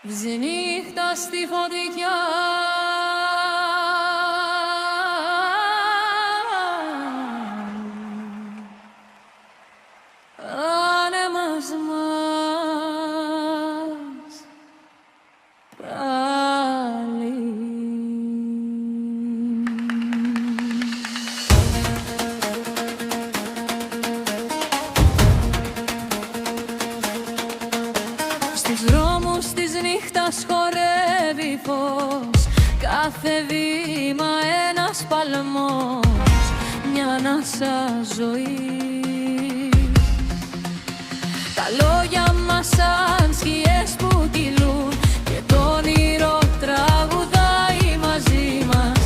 Ξενύχτα στη φωτιά. Άνεμος μας πάλι. Στους δρόμους της νύχτας χορεύει φως, κάθε βήμα ένας παλμός, μια ανάσα ζωή. Τα λόγια μας σαν σκιές που κυλούν και το όνειρο τραγουδάει μαζί μας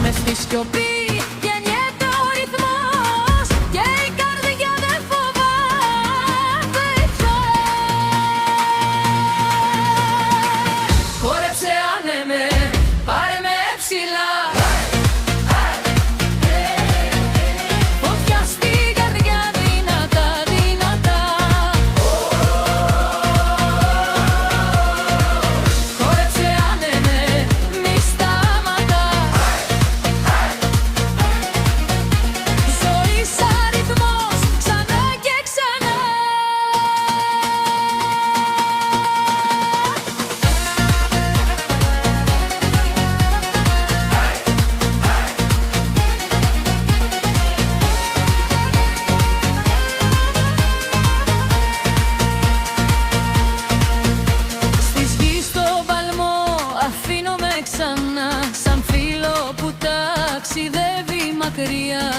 μες στη σιωπή. Σαν φίλο που ταξιδεύει μακριά.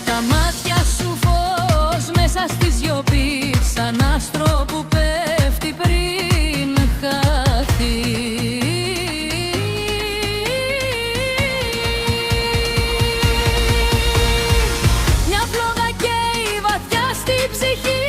Τα μάτια σου φως μέσα στη σιωπή, σαν άστρο που πέφτει πριν χαθεί. Μια φλόγα καίει βαθιά στη ψυχή.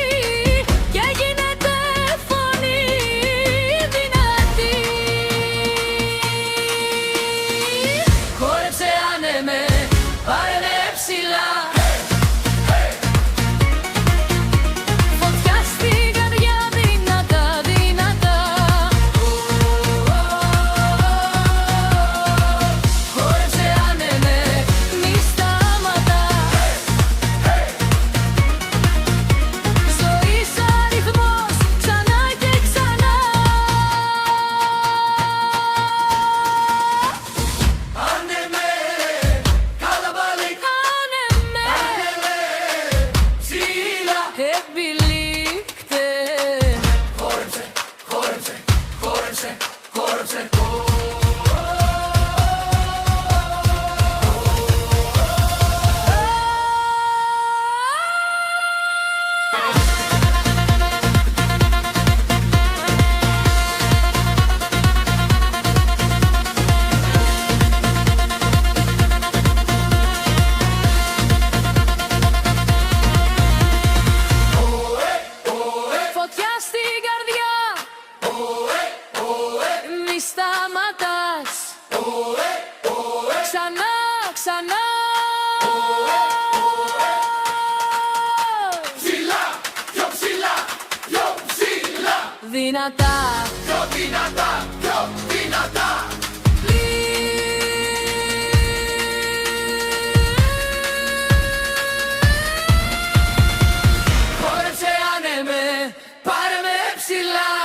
Ξανά, ξανά. Ψηλά, πιο ψηλά, πιο ψηλά. Δυνατά, πιο δυνατά, πιο δυνατά. χόρεψε άνεμε, πάρε με ψηλά.